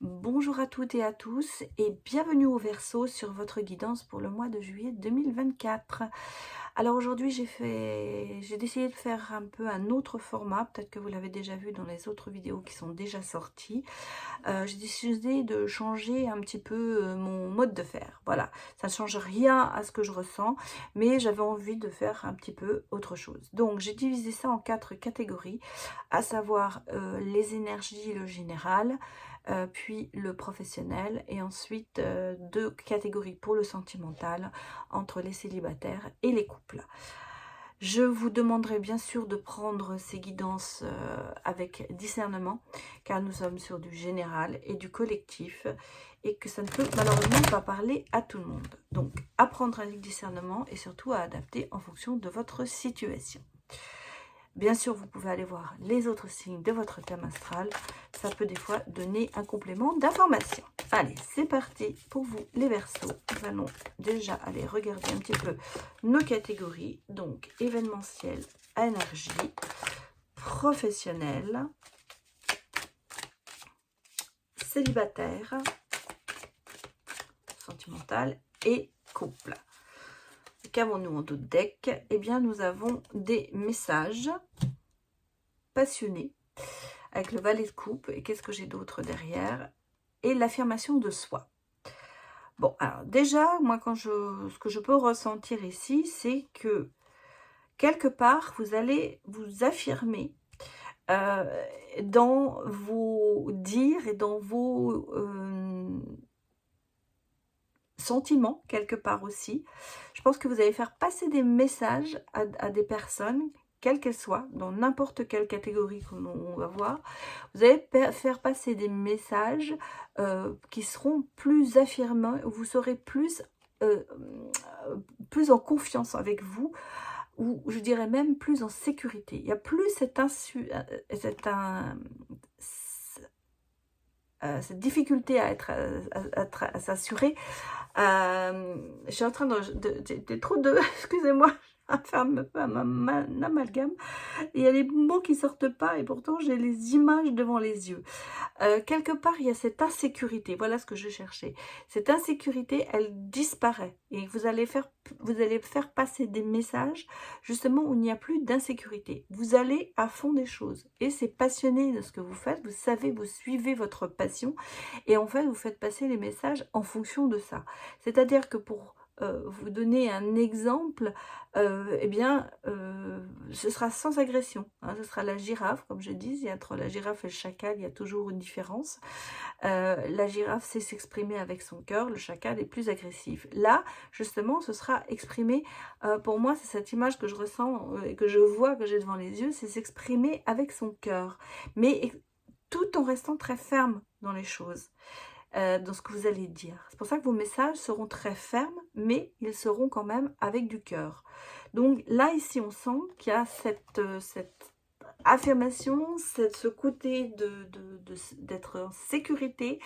Bonjour à toutes et à tous et bienvenue au Verseau sur votre guidance pour le mois de juillet 2024. Alors aujourd'hui j'ai décidé de faire un peu un autre format, peut-être que vous l'avez déjà vu dans les autres vidéos qui sont déjà sorties. J'ai décidé de changer un petit peu mon mode de faire. Voilà, ça ne change rien à ce que je ressens, mais j'avais envie de faire un petit peu autre chose. Donc j'ai divisé ça en 4 catégories, à savoir les énergies, le général, puis le professionnel, et ensuite 2 catégories pour le sentimental, entre les célibataires et les couples. Je vous demanderai bien sûr de prendre ces guidances avec discernement, car nous sommes sur du général et du collectif, et que ça ne peut malheureusement pas parler à tout le monde. Donc, apprendre avec discernement et surtout à adapter en fonction de votre situation. Bien sûr, vous pouvez aller voir les autres signes de votre thème astral. Ça peut des fois donner un complément d'information. Allez, c'est parti pour vous les Verseaux. Nous allons déjà aller regarder un petit peu nos catégories. Donc, événementiel, énergie, professionnel, célibataire, sentimental et couple. Qu'avons-nous en d'autres decks? Eh bien, nous avons des messages passionnés avec le valet de coupe. Et qu'est-ce que j'ai d'autre derrière? Et l'affirmation de soi. Bon, alors déjà, moi, ce que je peux ressentir ici, c'est que quelque part, vous allez vous affirmer euh, dans vos dires et dans vos sentiments, quelque part aussi. Je pense que vous allez faire passer des messages à des personnes, quelles qu'elles soient, dans n'importe quelle catégorie qu'on va voir. Vous allez faire passer des messages qui seront plus affirmants, vous serez plus en confiance avec vous, ou je dirais même plus en sécurité. Il n'y a plus cette difficulté à s'assurer. Je suis en train de trop de excusez-moi, à faire un amalgame. Il y a les mots qui sortent pas et pourtant j'ai les images devant les yeux. Quelque part, il y a cette insécurité. Voilà ce que je cherchais. Cette insécurité, elle disparaît. Et vous allez faire passer des messages, justement, où il n'y a plus d'insécurité. Vous allez à fond des choses. Et c'est passionné de ce que vous faites. Vous savez, vous suivez votre passion. Et en fait, vous faites passer les messages en fonction de ça. C'est-à-dire que pour vous donner un exemple, eh bien, ce sera sans agression. Hein, ce sera la girafe, comme je dis, entre la girafe et le chacal, il y a toujours une différence. La girafe sait s'exprimer avec son cœur, le chacal est plus agressif. Là, justement, ce sera exprimé, pour moi, c'est cette image que je ressens et que je vois, que j'ai devant les yeux, c'est s'exprimer avec son cœur, mais tout en restant très ferme dans les choses. Dans ce que vous allez dire. C'est pour ça que vos messages seront très fermes, mais ils seront quand même avec du cœur. Donc là, ici, on sent qu'il y a cette affirmation, ce côté d'être en sécurité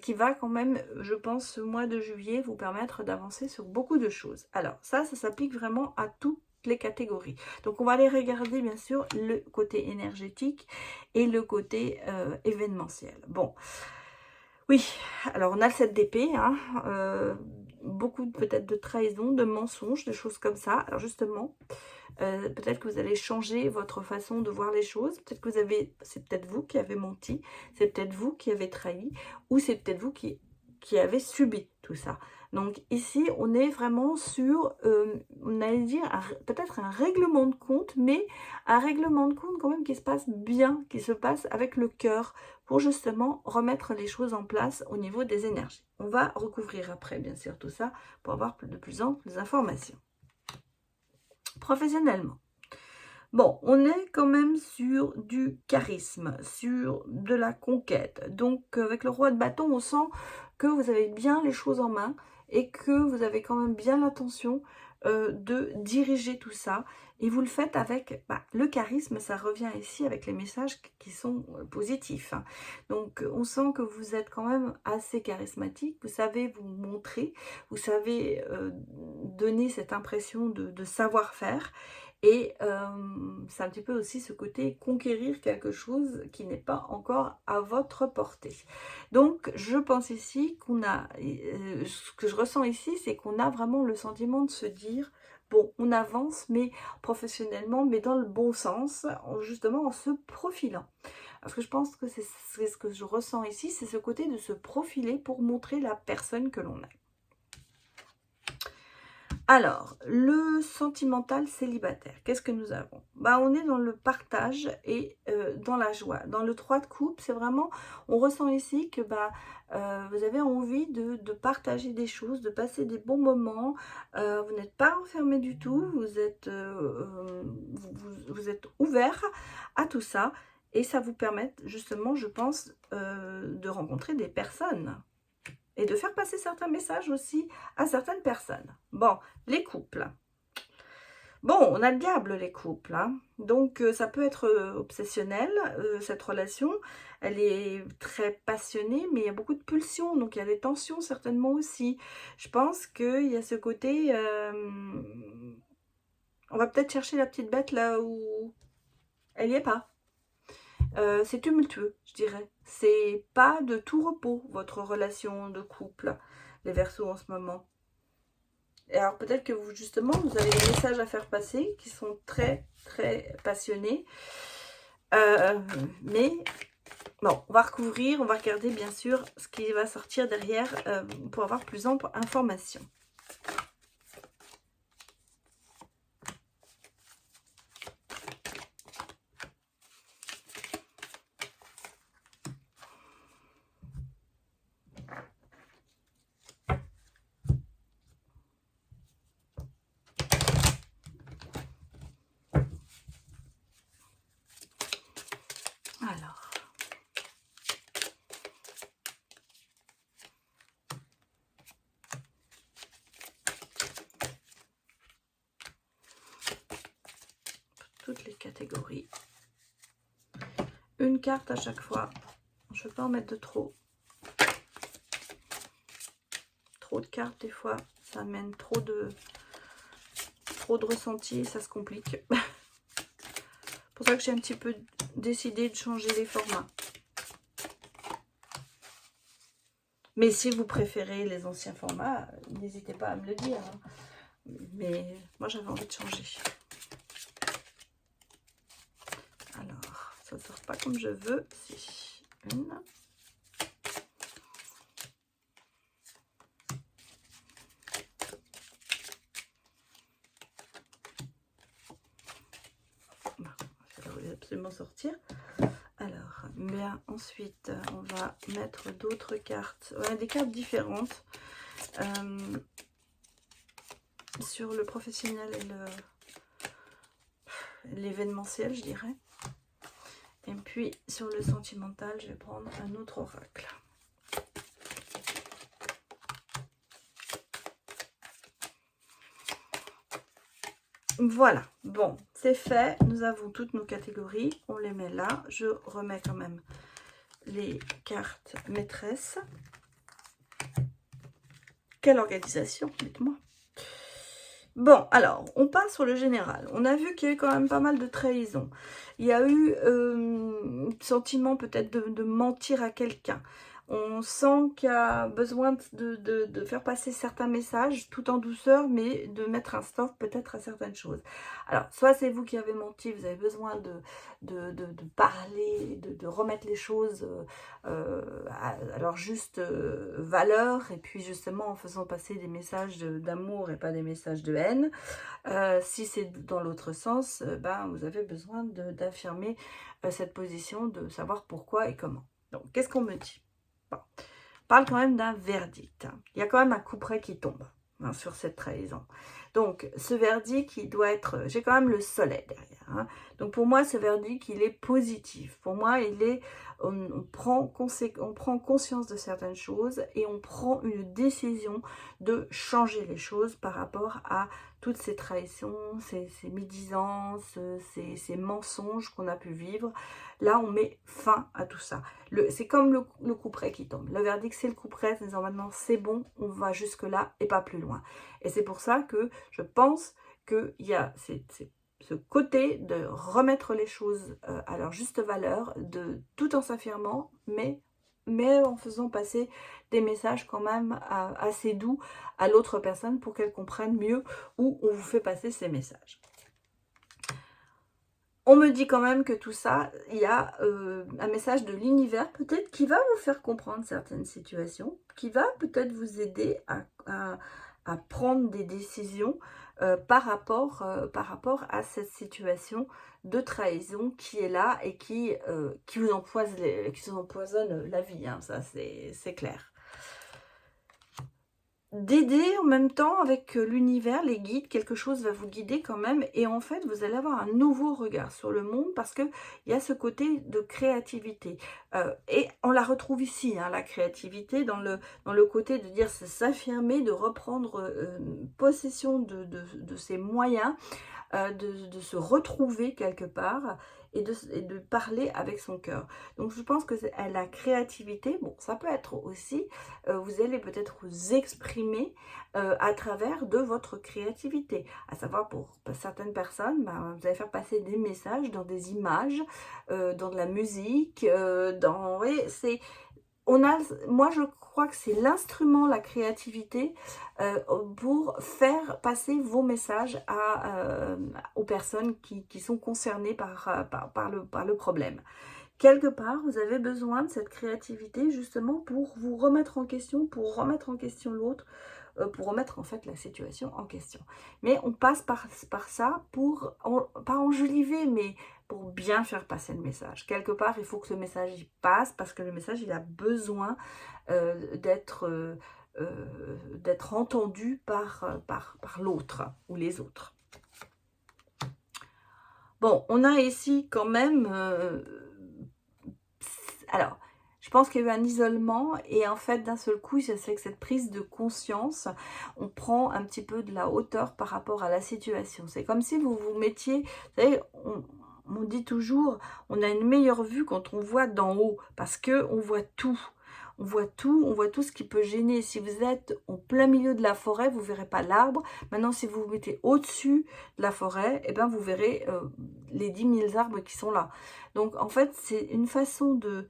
qui va quand même, je pense, ce mois de juillet, vous permettre d'avancer sur beaucoup de choses. Alors ça s'applique vraiment à toutes les catégories. Donc on va aller regarder bien sûr le côté énergétique et le côté événementiel. Bon, oui, alors on a le 7 d'épée, hein, beaucoup peut-être de trahison, de mensonges, de choses comme ça. Alors justement, peut-être que vous allez changer votre façon de voir les choses. Peut-être que c'est peut-être vous qui avez menti, c'est peut-être vous qui avez trahi, ou c'est peut-être vous qui avez subi tout ça. Donc ici, on est vraiment sur, on allait dire, peut-être un règlement de compte, mais un règlement de compte quand même qui se passe bien, qui se passe avec le cœur, pour justement remettre les choses en place au niveau des énergies. On va recouvrir après, bien sûr, tout ça, pour avoir de plus amples informations. Professionnellement. Bon, on est quand même sur du charisme, sur de la conquête. Donc, avec le roi de bâton, on sent que vous avez bien les choses en main et que vous avez quand même bien l'intention de diriger tout ça. Et vous le faites avec le charisme, ça revient ici avec les messages qui sont positifs. Hein. Donc, on sent que vous êtes quand même assez charismatique, vous savez vous montrer, vous savez donner cette impression de savoir-faire. Et c'est un petit peu aussi ce côté conquérir quelque chose qui n'est pas encore à votre portée. Donc je pense ici qu'on a, ce que je ressens ici, c'est qu'on a vraiment le sentiment de se dire, bon, on avance, mais professionnellement, mais dans le bon sens, justement en se profilant. Parce que je pense que c'est ce que je ressens ici, c'est ce côté de se profiler pour montrer la personne que l'on est. Alors, le sentimental célibataire, qu'est-ce que nous avons? Bah, on est dans le partage et dans la joie. Dans le 3 de coupe, c'est vraiment, on ressent ici que bah, vous avez envie de partager des choses, de passer des bons moments. Vous n'êtes pas enfermé du tout, vous êtes ouvert à tout ça. Et ça vous permet justement, je pense, de rencontrer des personnes. Et de faire passer certains messages aussi à certaines personnes. Bon, les couples. Bon, on a le diable, les couples. Hein. Donc, ça peut être obsessionnel, cette relation. Elle est très passionnée, mais il y a beaucoup de pulsions. Donc, il y a des tensions certainement aussi. Je pense qu'il y a ce côté... on va peut-être chercher la petite bête là où elle n'y est pas. C'est tumultueux, je dirais. C'est pas de tout repos, votre relation de couple, les Verseaux en ce moment. Et alors peut-être que vous, justement, vous avez des messages à faire passer qui sont très, très passionnés. Mais bon, on va recouvrir, on va regarder bien sûr ce qui va sortir derrière pour avoir plus ample information. Alors, toutes les catégories. Une carte à chaque fois. Je ne veux pas en mettre de trop. Trop de cartes, des fois, ça amène trop de ressenti, ça se complique. C'est pour ça que j'ai un petit peu décidé de changer les formats. Mais si vous préférez les anciens formats, n'hésitez pas à me le dire. Hein. Mais moi, j'avais envie de changer. Alors, ça ne sort pas comme je veux. Si, une. Ça va absolument sortir. Alors, bien, ensuite, on va mettre d'autres cartes. On a des cartes différentes sur le professionnel et l'événementiel, je dirais. Et puis, sur le sentimental, je vais prendre un autre oracle. Voilà, bon, c'est fait. Nous avons toutes nos catégories. On les met là. Je remets quand même les cartes maîtresses. Quelle organisation, dites-moi. Bon, alors, on passe sur le général. On a vu qu'il y a eu quand même pas mal de trahisons. Il y a eu sentiment peut-être de mentir à quelqu'un. On sent qu'il y a besoin de faire passer certains messages tout en douceur, mais de mettre un stop peut-être à certaines choses. Alors, soit c'est vous qui avez menti, vous avez besoin de parler, de remettre les choses à leur juste valeur, et puis justement en faisant passer des messages d'amour et pas des messages de haine. Si c'est dans l'autre sens, ben, vous avez besoin d'affirmer cette position, de savoir pourquoi et comment. Donc, qu'est-ce qu'on me dit? Bon. On parle quand même d'un verdict. Il y a quand même un couperet qui tombe hein, sur cette trahison. Donc, ce verdict, il doit être... J'ai quand même le soleil derrière. Hein. Donc, pour moi, ce verdict, il est positif. Pour moi, il est... On prend conscience de certaines choses et on prend une décision de changer les choses par rapport à toutes ces trahisons, ces médisances, ces mensonges qu'on a pu vivre. Là, on met fin à tout ça. C'est comme le couperet qui tombe. Le verdict, c'est le couperet, en disant maintenant, c'est bon, on va jusque-là et pas plus loin. Et c'est pour ça que je pense qu'il y a... ce côté de remettre les choses à leur juste valeur, tout en s'affirmant, mais en faisant passer des messages quand même assez doux à l'autre personne pour qu'elle comprenne mieux où on vous fait passer ces messages. On me dit quand même que tout ça, il y a un message de l'univers peut-être qui va vous faire comprendre certaines situations, qui va peut-être vous aider à prendre des décisions par rapport à cette situation de trahison qui est là et qui vous empoisonne la vie, hein, ça c'est clair. D'aider en même temps avec l'univers, les guides, quelque chose va vous guider quand même et en fait vous allez avoir un nouveau regard sur le monde parce qu'il y a ce côté de créativité et on la retrouve ici, hein, la créativité dans le côté de dire s'affirmer, de reprendre possession de ses moyens, de se retrouver quelque part et de parler avec son cœur. Donc je pense que la créativité, bon, ça peut être aussi, vous allez peut-être vous exprimer à travers de votre créativité. À savoir pour certaines personnes, ben, vous allez faire passer des messages dans des images, dans de la musique, oui, c'est... moi je crois que c'est l'instrument, la créativité, pour faire passer vos messages aux personnes qui sont concernées par le problème. Quelque part, vous avez besoin de cette créativité justement pour vous remettre en question, pour remettre en question l'autre, pour remettre en fait la situation en question. Mais on passe par ça pour, pas enjoliver, mais pour bien faire passer le message. Quelque part, il faut que ce message y passe parce que le message, il a besoin d'être entendu par l'autre ou les autres. Bon, on a ici quand même... alors, je pense qu'il y a eu un isolement et en fait, d'un seul coup, c'est avec cette prise de conscience, on prend un petit peu de la hauteur par rapport à la situation. C'est comme si vous vous mettiez, vous savez, on dit toujours, on a une meilleure vue quand on voit d'en haut parce que on voit tout. On voit tout ce qui peut gêner. Si vous êtes au plein milieu de la forêt, vous ne verrez pas l'arbre. Maintenant, si vous vous mettez au-dessus de la forêt, eh ben, vous verrez les 10 000 arbres qui sont là. Donc, en fait, c'est une façon de...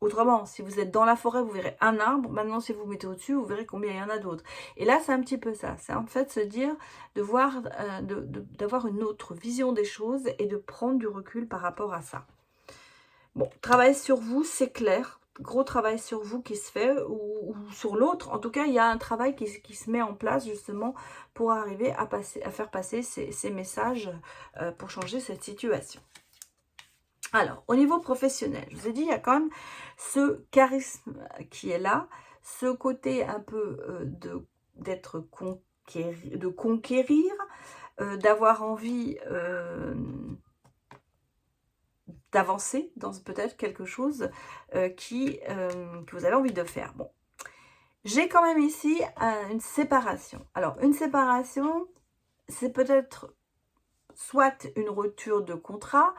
autrement, si vous êtes dans la forêt, vous verrez un arbre. Maintenant, si vous vous mettez au-dessus, vous verrez combien il y en a d'autres. Et là, c'est un petit peu ça. C'est en fait se dire, de voir, d'avoir une autre vision des choses et de prendre du recul par rapport à ça. Bon, travail sur vous, c'est clair. Gros travail sur vous qui se fait ou sur l'autre. En tout cas, il y a un travail qui se met en place justement pour arriver à faire passer ces messages pour changer cette situation. Alors, au niveau professionnel, je vous ai dit, il y a quand même ce charisme qui est là, ce côté un peu de conquérir, d'avoir envie... d'avancer dans peut-être quelque chose que vous avez envie de faire. Bon, j'ai quand même ici une séparation. Alors, une séparation, c'est peut-être soit une rupture de contrat,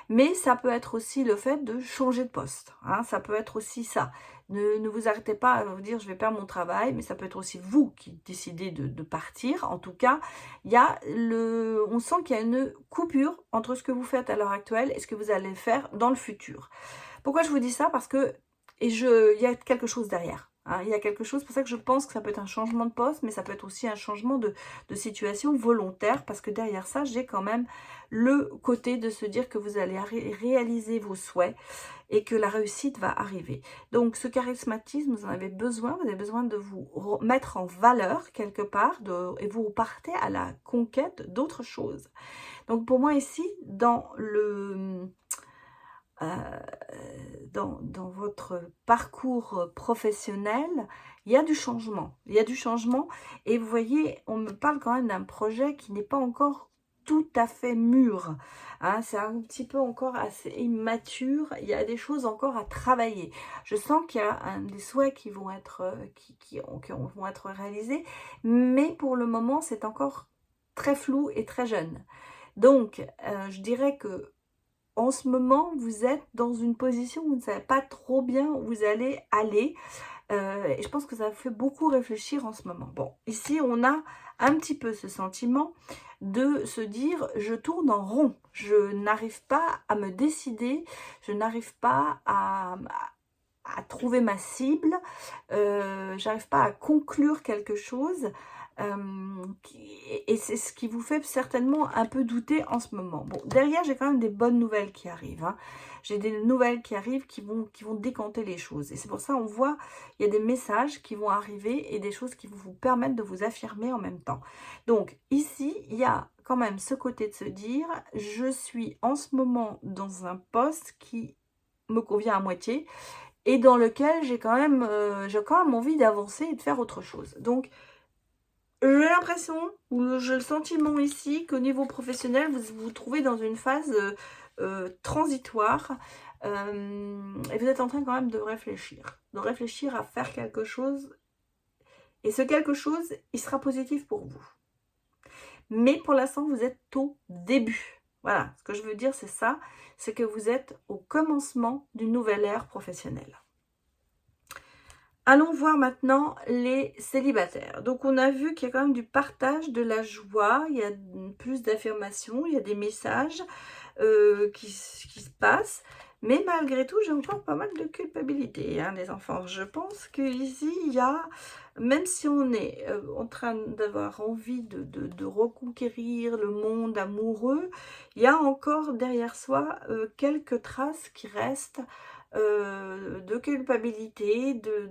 mais ça peut être aussi le fait de changer de poste. Hein, ça peut être aussi ça. Ne vous arrêtez pas à vous dire je vais perdre mon travail, mais ça peut être aussi vous qui décidez de partir. En tout cas, on sent qu'il y a une coupure entre ce que vous faites à l'heure actuelle et ce que vous allez faire dans le futur. Pourquoi je vous dis ça? Parce que il y a quelque chose derrière. Hein, il y a quelque chose, c'est pour ça que je pense que ça peut être un changement de poste, mais ça peut être aussi un changement de situation volontaire, parce que derrière ça, j'ai quand même le côté de se dire que vous allez réaliser vos souhaits et que la réussite va arriver. Donc ce charismatisme, vous en avez besoin de vous mettre en valeur quelque part, et vous partez à la conquête d'autres choses. Donc pour moi ici, dans votre parcours professionnel, il y a du changement. Il y a du changement et vous voyez, on me parle quand même d'un projet qui n'est pas encore tout à fait mûr. Hein, c'est un petit peu encore assez immature. Il y a des choses encore à travailler. Je sens qu'il y a des souhaits qui vont être, vont être réalisés, mais pour le moment, c'est encore très flou et très jeune. Donc, je dirais que en ce moment, vous êtes dans une position où vous ne savez pas trop bien où vous allez aller. Et je pense que ça fait beaucoup réfléchir en ce moment. Bon, ici, on a un petit peu ce sentiment de se dire, je tourne en rond. Je n'arrive pas à me décider, je n'arrive pas à trouver ma cible, j'arrive pas à conclure quelque chose. Et c'est ce qui vous fait certainement un peu douter en ce moment. Bon, derrière, j'ai quand même des bonnes nouvelles qui arrivent. Hein. J'ai des nouvelles qui arrivent qui vont décanter les choses. Et c'est pour ça on voit, il y a des messages qui vont arriver et des choses qui vont vous permettre de vous affirmer en même temps. Donc ici, il y a quand même ce côté de se dire, je suis en ce moment dans un poste qui me convient à moitié et dans lequel j'ai quand même envie d'avancer et de faire autre chose. Donc, j'ai l'impression, ou j'ai le sentiment ici, qu'au niveau professionnel, vous vous trouvez dans une phase transitoire. Et vous êtes en train quand même de réfléchir à faire quelque chose. Et ce quelque chose, il sera positif pour vous. Mais pour l'instant, vous êtes au début. Voilà, ce que je veux dire, c'est ça. C'est que vous êtes au commencement d'une nouvelle ère professionnelle. Allons voir maintenant les célibataires. Donc, on a vu qu'il y a quand même du partage, de la joie, il y a plus d'affirmations, il y a des messages qui se passent. Mais malgré tout, j'ai encore pas mal de culpabilité, hein, les enfants. Je pense qu'ici, il y a, même si on est en train d'avoir envie de reconquérir le monde amoureux, il y a encore derrière soi quelques traces qui restent de culpabilité, de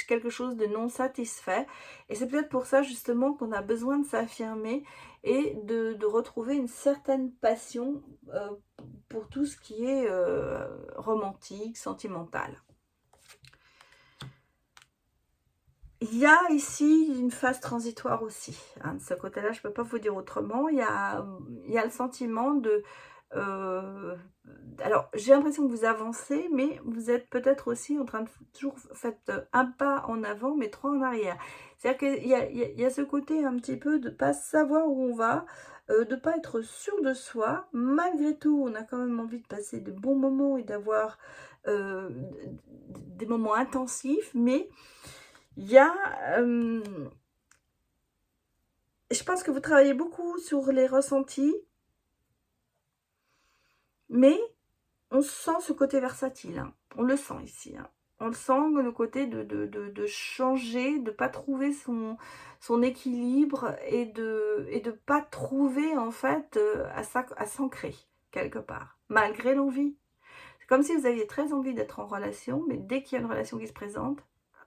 quelque chose de non satisfait. Et c'est peut-être pour ça justement qu'on a besoin de s'affirmer et de retrouver une certaine passion pour tout ce qui est romantique, sentimental. Il y a ici une phase transitoire aussi. Hein, de ce côté-là, je ne peux pas vous dire autrement. Il y a le sentiment de... alors, j'ai l'impression que vous avancez, mais vous êtes peut-être aussi en train de toujours faire un pas en avant, mais trois en arrière. C'est-à-dire qu'il y a ce côté un petit peu de ne pas savoir où on va, de ne pas être sûr de soi. Malgré tout, on a quand même envie de passer de bons moments et d'avoir des moments intensifs, mais il y a... je pense que vous travaillez beaucoup sur les ressentis, mais on sent ce côté versatile. Hein. On le sent ici. Hein. On le sent, le côté de changer, de ne pas trouver son équilibre et de pas trouver, en fait, à s'ancrer quelque part, malgré l'envie. C'est comme si vous aviez très envie d'être en relation, mais dès qu'il y a une relation qui se présente,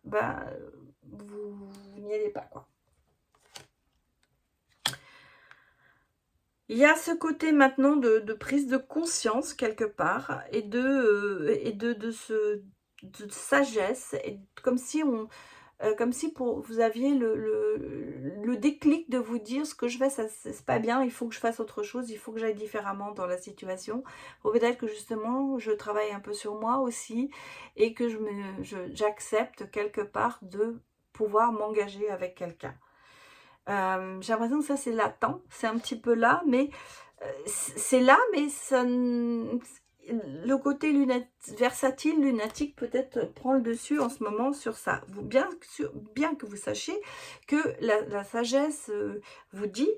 ben, vous n'y allez pas, quoi. Il y a ce côté maintenant de prise de conscience quelque part et de sagesse, et comme si vous aviez le déclic de vous dire, ce que je fais, ça c'est pas bien, il faut que je fasse autre chose, il faut que j'aille différemment dans la situation. Ou peut-être que justement je travaille un peu sur moi aussi et que j'accepte quelque part de pouvoir m'engager avec quelqu'un. J'ai l'impression que ça c'est latent, c'est un petit peu là, mais c'est là, mais ça, le côté versatile, lunatique peut-être prend le dessus en ce moment sur ça. Bien que vous sachiez que la sagesse vous dit,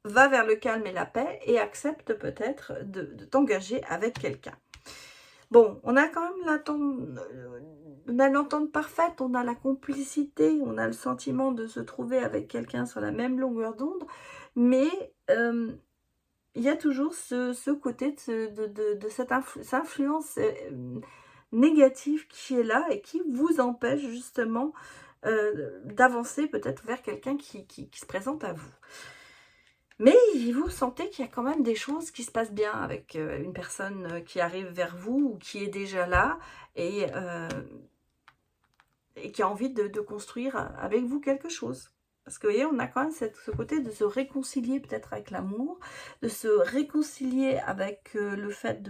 va vers le calme et la paix et accepte peut-être de t'engager avec quelqu'un. Bon, on a quand même l'entente parfaite, on a la complicité, on a le sentiment de se trouver avec quelqu'un sur la même longueur d'onde, mais il y a toujours ce côté de cette influence négative qui est là et qui vous empêche justement d'avancer peut-être vers quelqu'un qui se présente à vous. Mais vous sentez qu'il y a quand même des choses qui se passent bien avec une personne qui arrive vers vous ou qui est déjà là et qui a envie de construire avec vous quelque chose. Parce que vous voyez, on a quand même ce côté de se réconcilier peut-être avec l'amour, de se réconcilier avec le fait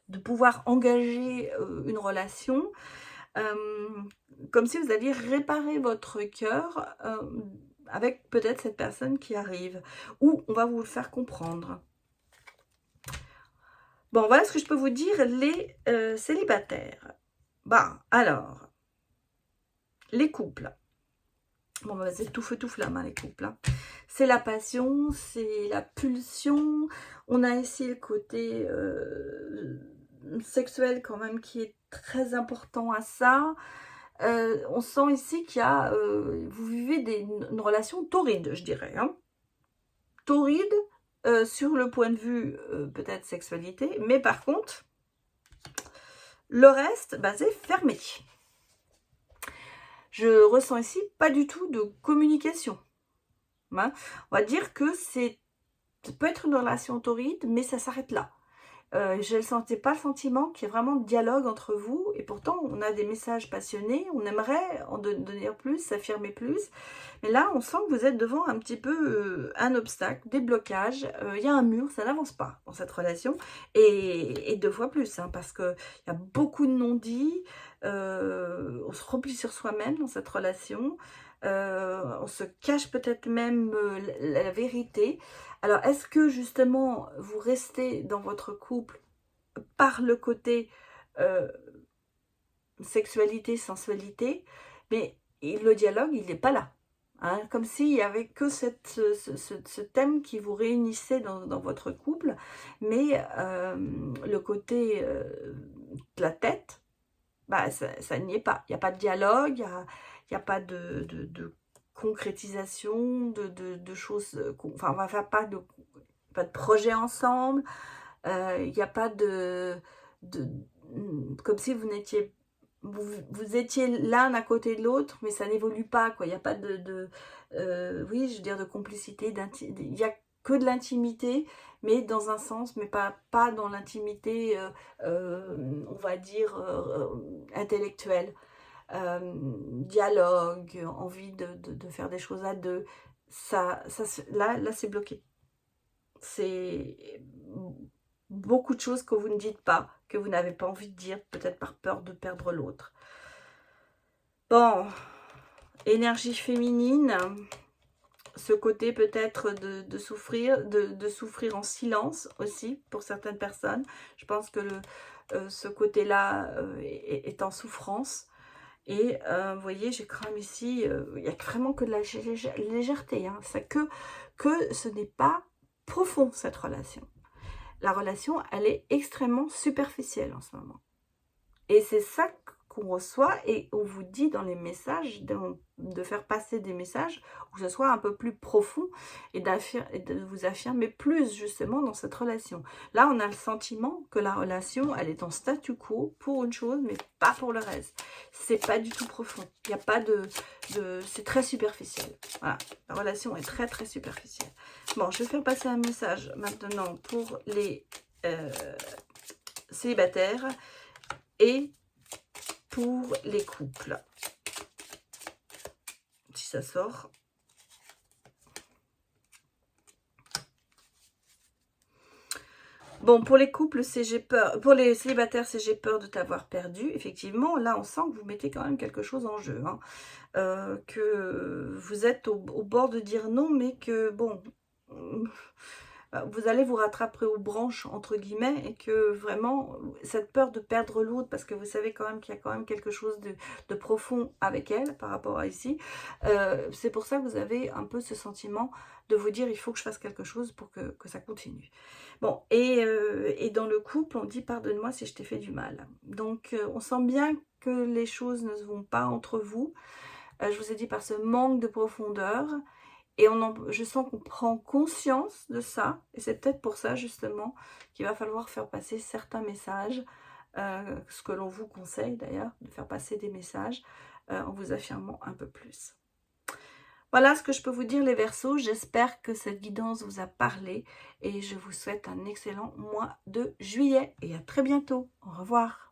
de pouvoir engager une relation, comme si vous alliez réparer votre cœur avec peut-être cette personne qui arrive, ou on va vous le faire comprendre. Bon, voilà ce que je peux vous dire, les célibataires. Bah, alors, Les couples. Bon, bah, c'est tout feu, tout flamme, hein, les couples. Hein. C'est la passion, c'est la pulsion. On a ici le côté sexuel quand même qui est très important à ça. On sent ici qu'il y a... vous vivez une relation torride, je dirais. Hein. Torride sur le point de vue peut-être sexualité. Mais par contre, le reste, bah, c'est fermé. Je ressens ici pas du tout de communication. Hein. On va dire que ça peut être une relation torride, mais ça s'arrête là. Je ne sentais pas le sentiment qu'il y ait vraiment de dialogue entre vous, et pourtant on a des messages passionnés, on aimerait en donner plus, s'affirmer plus, mais là on sent que vous êtes devant un petit peu un obstacle, des blocages, il y a un mur, ça n'avance pas dans cette relation, et deux fois plus, hein, parce qu'il y a beaucoup de non-dits, on se replie sur soi-même dans cette relation, on se cache peut-être même la vérité. Alors, est-ce que justement, vous restez dans votre couple par le côté sexualité, sensualité, mais le dialogue, il n'est pas là. Hein, comme s'il n'y avait que ce thème qui vous réunissait dans votre couple, mais le côté de la tête, bah, ça n'y est pas. Il n'y a pas de dialogue, il n'y a pas de concrétisation, de choses, enfin on va faire pas de projet ensemble, il n'y a pas comme si vous n'étiez vous étiez l'un à côté de l'autre, mais ça n'évolue pas, quoi. Il n'y a pas oui, je veux dire, de complicité, il n'y a que de l'intimité, mais dans un sens, mais pas dans l'intimité, on va dire, intellectuelle. Dialogue, envie de faire des choses à deux, là c'est bloqué. C'est beaucoup de choses que vous ne dites pas, que vous n'avez pas envie de dire, peut-être par peur de perdre l'autre. Bon, énergie féminine, ce côté peut-être de souffrir en silence aussi pour certaines personnes. Je pense que ce côté-là est en souffrance. Et vous voyez, j'ai quand même ici, il n'y a vraiment que de la légèreté. Hein. Que ce n'est pas profond, cette relation. La relation, elle est extrêmement superficielle en ce moment. Et c'est ça qu'on reçoit et on vous dit dans les messages, de faire passer des messages où ce soit un peu plus profond et de vous affirmer plus justement dans cette relation. Là, on a le sentiment que la relation, elle est en statu quo pour une chose, mais pas pour le reste. C'est pas du tout profond. Il n'y a pas c'est très superficiel. Voilà, la relation est très très superficielle. Bon, je vais faire passer un message maintenant pour les célibataires et pour les couples. Si ça sort. Bon, pour les couples, c'est j'ai peur. Pour les célibataires, c'est j'ai peur de t'avoir perdu. Effectivement, là, on sent que vous mettez quand même quelque chose en jeu. Hein. Que vous êtes au bord de dire non, mais que, bon, vous allez vous rattraper aux branches, entre guillemets, et que vraiment, cette peur de perdre l'autre, parce que vous savez quand même qu'il y a quand même quelque chose de profond avec elle, par rapport à ici, c'est pour ça que vous avez un peu ce sentiment de vous dire, il faut que je fasse quelque chose pour que ça continue. Bon, et dans le couple, on dit, pardonne-moi si je t'ai fait du mal. Donc, on sent bien que les choses ne se vont pas entre vous. Je vous ai dit, par ce manque de profondeur. Et je sens qu'on prend conscience de ça. Et c'est peut-être pour ça, justement, qu'il va falloir faire passer certains messages. Ce que l'on vous conseille, d'ailleurs, de faire passer des messages en vous affirmant un peu plus. Voilà ce que je peux vous dire, les Verseaux. J'espère que cette guidance vous a parlé. Et je vous souhaite un excellent mois de juillet. Et à très bientôt. Au revoir.